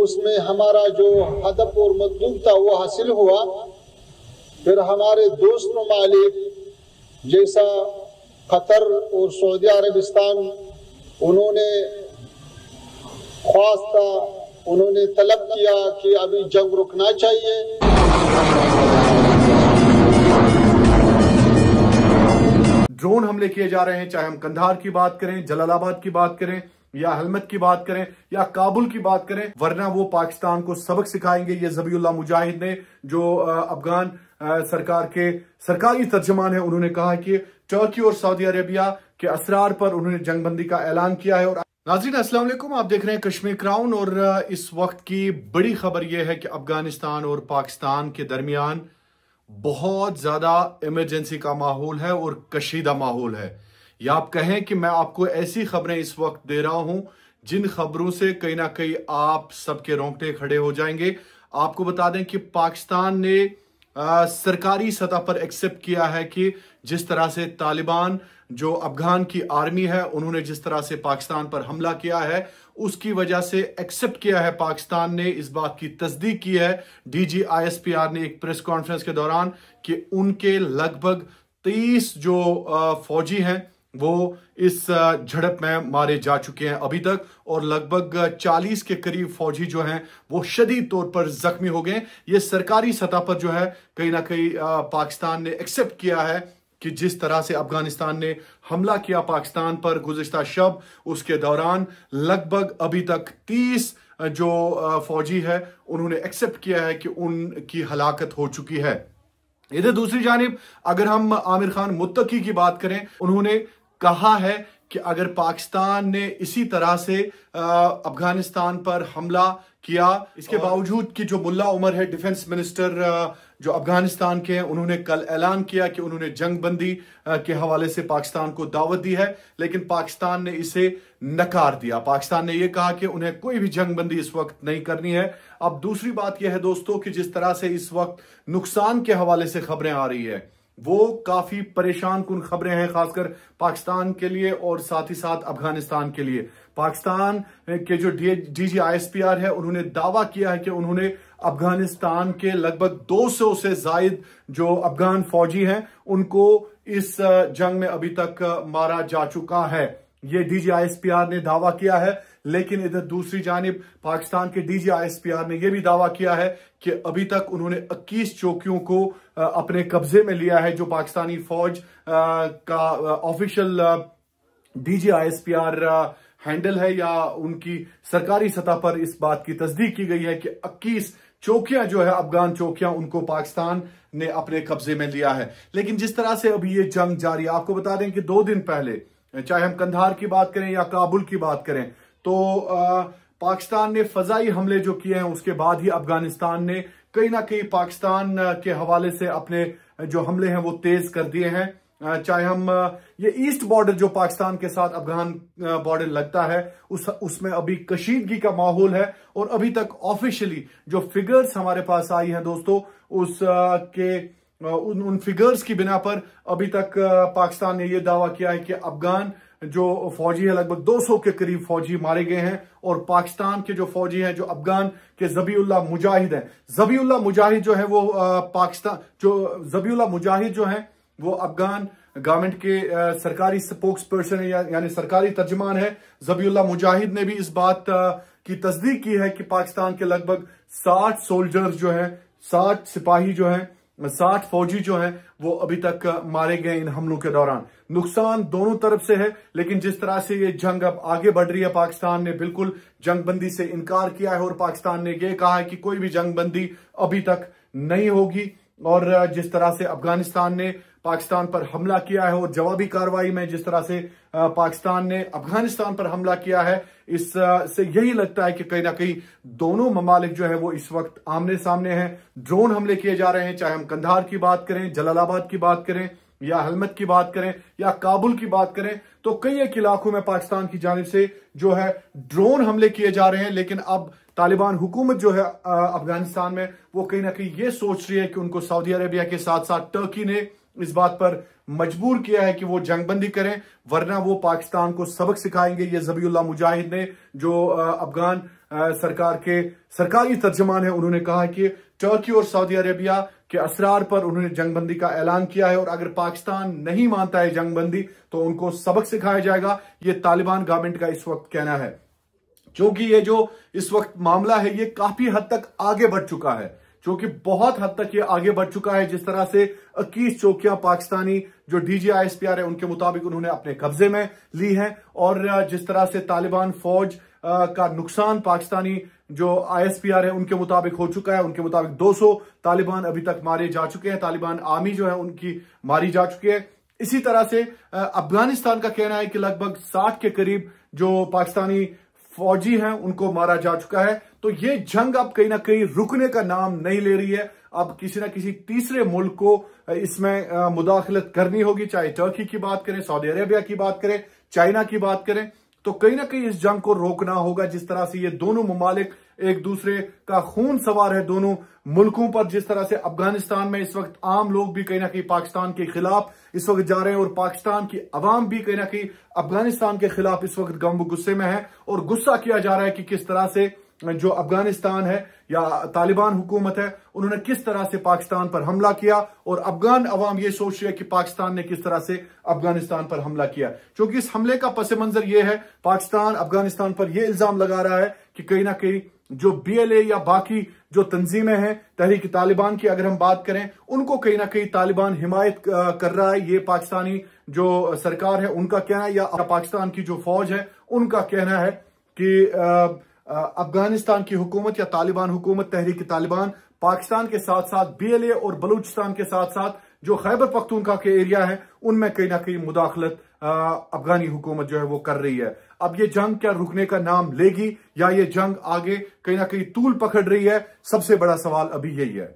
उसमें हमारा जो हदफ और मतलूब था वो हासिल हुआ। फिर हमारे दोस्त ममालिक जैसा कतर और सऊदी अरबिस्तान, उन्होंने ख्वास्ता, उन्होंने तलब किया कि अभी जंग रुकना चाहिए। ड्रोन हमले किए जा रहे हैं, चाहे हम कंधार की बात करें, जलालाबाद की बात करें, या हलमत की बात करें, या काबुल की बात करें, वरना वो पाकिस्तान को सबक सिखाएंगे। ये ज़बीउल्लाह मुजाहिद ने, जो अफगान सरकार के सरकारी तर्जमान है, उन्होंने कहा कि टर्की और सऊदी अरेबिया के असरार पर उन्होंने जंगबंदी का ऐलान किया है। और नाज़रीन अस्सलाम वालेकुम, आप देख रहे हैं कश्मीर क्राउन। और इस वक्त की बड़ी खबर यह है कि अफगानिस्तान और पाकिस्तान के दरमियान बहुत ज्यादा इमरजेंसी का माहौल है और कशीदा माहौल है। या आप कहें कि मैं आपको ऐसी खबरें इस वक्त दे रहा हूं जिन खबरों से कहीं ना कहीं आप सबके रोंगटे खड़े हो जाएंगे। आपको बता दें कि पाकिस्तान ने सरकारी सतह पर एक्सेप्ट किया है कि जिस तरह से तालिबान, जो अफगान की आर्मी है, उन्होंने जिस तरह से पाकिस्तान पर हमला किया है, उसकी वजह से एक्सेप्ट किया है पाकिस्तान ने, इस बात की तस्दीक की है डीजी ISPR ने एक प्रेस कॉन्फ्रेंस के दौरान कि उनके लगभग 30 जो फौजी हैं वो इस झड़प में मारे जा चुके हैं अभी तक, और लगभग 40 के करीब फौजी जो हैं वो शदीद तौर पर जख्मी हो गए। ये सरकारी सतह पर जो है कहीं ना कहीं पाकिस्तान ने एक्सेप्ट किया है कि जिस तरह से अफगानिस्तान ने हमला किया पाकिस्तान पर गुज़िश्ता शब, उसके दौरान लगभग अभी तक 30 जो फौजी है उन्होंने एक्सेप्ट किया है कि उनकी हलाकत हो चुकी है। इधर दूसरी जानिब अगर हम आमिर खान मुत्तकी की बात करें, उन्होंने कहा है कि अगर पाकिस्तान ने इसी तरह से अफगानिस्तान पर हमला किया, इसके बावजूद कि जो मुल्ला उमर है डिफेंस मिनिस्टर जो अफगानिस्तान के हैं, उन्होंने कल ऐलान किया कि उन्होंने जंगबंदी के हवाले से पाकिस्तान को दावत दी है, लेकिन पाकिस्तान ने इसे नकार दिया। पाकिस्तान ने यह कहा कि उन्हें कोई भी जंगबंदी इस वक्त नहीं करनी है। अब दूसरी बात यह है दोस्तों कि जिस तरह से इस वक्त नुकसान के हवाले से खबरें आ रही है, वो काफी परेशान कुन खबरें हैं, खासकर पाकिस्तान के लिए और साथ ही साथ अफगानिस्तान के लिए। पाकिस्तान के जो डीजी ISPR है, उन्होंने दावा किया है कि उन्होंने अफगानिस्तान के लगभग 200 से जायद जो अफगान फौजी हैं उनको इस जंग में अभी तक मारा जा चुका है। ये डीजी ISPR ने दावा किया है, लेकिन इधर दूसरी जानिब पाकिस्तान के डीजी ISPR ने यह भी दावा किया है कि अभी तक उन्होंने 21 चौकियों को अपने कब्जे में लिया है। जो पाकिस्तानी फौज का ऑफिशियल डीजी ISPR हैंडल है, या उनकी सरकारी सतह पर इस बात की तस्दीक की गई है कि 21 चौकियां जो है अफगान चौकियां, उनको पाकिस्तान ने अपने कब्जे में लिया है। लेकिन जिस तरह से अभी ये जंग जारी है, आपको बता दें कि 2 दिन पहले, चाहे हम कंधार की बात करें या काबुल की बात करें, तो पाकिस्तान ने फजाई हमले जो किए हैं, उसके बाद ही अफगानिस्तान ने कहीं ना कहीं पाकिस्तान के हवाले से अपने जो हमले हैं वो तेज कर दिए हैं। चाहे हम ये ईस्ट बॉर्डर जो पाकिस्तान के साथ अफगान बॉर्डर लगता है, उसमें अभी कशीदगी का माहौल है, और अभी तक ऑफिशियली जो फिगर्स हमारे पास आई हैं दोस्तों, उन फिगर्स की बिना पर अभी तक पाकिस्तान ने यह दावा किया है कि अफगान जो फौजी है लगभग 200 के करीब फौजी मारे गए हैं, और पाकिस्तान के जो फौजी हैं जो अफगान के ज़बीउल्लाह मुजाहिद हैं, ज़बीउल्लाह मुजाहिद जो है वो ज़बीउल्लाह मुजाहिद जो है वो अफगान गवर्नमेंट के सरकारी स्पोक्स पर्सन है, यानी सरकारी तर्जमान है। ज़बीउल्लाह मुजाहिद ने भी इस बात की तस्दीक की है कि पाकिस्तान के लगभग 60 सोल्जर्स जो हैं, 60 सिपाही जो हैं, 60 फौजी जो हैं वो अभी तक मारे गए इन हमलों के दौरान। नुकसान दोनों तरफ से है, लेकिन जिस तरह से ये जंग अब आगे बढ़ रही है, पाकिस्तान ने बिल्कुल जंगबंदी से इनकार किया है, और पाकिस्तान ने यह कहा है कि कोई भी जंगबंदी अभी तक नहीं होगी। और जिस तरह से अफगानिस्तान ने पाकिस्तान पर हमला किया है, और जवाबी कार्रवाई में जिस तरह से पाकिस्तान ने अफगानिस्तान पर हमला किया है, इससे यही लगता है कि कहीं ना कहीं दोनों ममालिक जो है वो इस वक्त आमने सामने हैं। ड्रोन हमले किए जा रहे हैं, चाहे हम कंधार की बात करें, जलालाबाद की बात करें, या हलमत की बात करें, या काबुल की बात करें, तो कई एक इलाकों में पाकिस्तान की जानिब से जो है ड्रोन हमले किए जा रहे हैं। लेकिन अब तालिबान हुकूमत जो है अफगानिस्तान में, वो कहीं ना कहीं ये सोच रही है कि उनको सऊदी अरेबिया के साथ साथ टर्की ने इस बात पर मजबूर किया है कि वो जंगबंदी करें, वरना वो पाकिस्तान को सबक सिखाएंगे। ये ज़बीउल्लाह मुजाहिद ने, जो अफगान सरकार के सरकारी तर्जुमान है, उन्होंने कहा कि टर्की और सऊदी अरेबिया के असरार पर उन्होंने जंगबंदी का ऐलान किया है और अगर पाकिस्तान नहीं मानता है जंगबंदी तो उनको सबक सिखाया जाएगा। ये तालिबान गवर्नमेंट का इस वक्त कहना है, क्योंकि ये जो इस वक्त मामला है ये काफी हद तक आगे बढ़ चुका है, क्योंकि बहुत हद तक ये आगे बढ़ चुका है। जिस तरह से 21 चौकियां पाकिस्तानी जो DGISPR है उनके मुताबिक उन्होंने अपने कब्जे में ली हैं, और जिस तरह से तालिबान फौज का नुकसान पाकिस्तानी जो ISPR है उनके मुताबिक हो चुका है। उनके मुताबिक 200 तालिबान अभी तक मारे जा चुके हैं, तालिबान आर्मी जो है उनकी मारी जा चुकी है। इसी तरह से अफगानिस्तान का कहना है कि लगभग 60 के करीब जो पाकिस्तानी फौजी हैं उनको मारा जा चुका है। तो ये जंग अब कहीं ना कहीं रुकने का नाम नहीं ले रही है। अब किसी ना किसी तीसरे मुल्क को इसमें मुदाखलत करनी होगी, चाहे टर्की की बात करें, सऊदी अरेबिया की बात करें, चाइना की बात करें, तो कहीं ना कहीं इस जंग को रोकना होगा। जिस तरह से ये दोनों ममालिक एक दूसरे का खून सवार है दोनों मुल्कों पर, जिस तरह से अफगानिस्तान में इस वक्त आम लोग भी कहीं ना कहीं पाकिस्तान के खिलाफ इस वक्त जा रहे हैं और पाकिस्तान की अवाम भी कहीं ना कहीं अफगानिस्तान के खिलाफ इस वक्त गम गुस्से में है, और गुस्सा किया जा रहा है कि किस तरह से जो अफगानिस्तान है या तालिबान हुकूमत है उन्होंने किस तरह से पाकिस्तान पर हमला किया, और अफगान अवाम ये सोच रही है कि पाकिस्तान ने किस तरह से अफगानिस्तान पर हमला किया। क्योंकि इस हमले का पस मंजर ये है, पाकिस्तान अफगानिस्तान पर यह इल्जाम लगा रहा है कि कहीं ना कहीं जो BLA या बाकी जो तंजीमें हैं तहरीक तालिबान की अगर हम बात करें, उनको कहीं ना कहीं तालिबान हिमायत कर रहा है। ये पाकिस्तानी जो सरकार है उनका कहना है, या पाकिस्तान की जो फौज है उनका कहना है कि अफगानिस्तान की हुकूमत या तालिबान हुकूमत तहरीक तालिबान पाकिस्तान के साथ साथ BLA और बलूचिस्तान के साथ साथ जो खैबर पख्तूनख्वा के एरिया है उनमें कहीं ना कहीं मुदाखलत अफगानी हुकूमत जो है वो कर रही है। अब ये जंग क्या रुकने का नाम लेगी या ये जंग आगे कहीं ना कहीं तूल पकड़ रही है, सबसे बड़ा सवाल अभी यही है।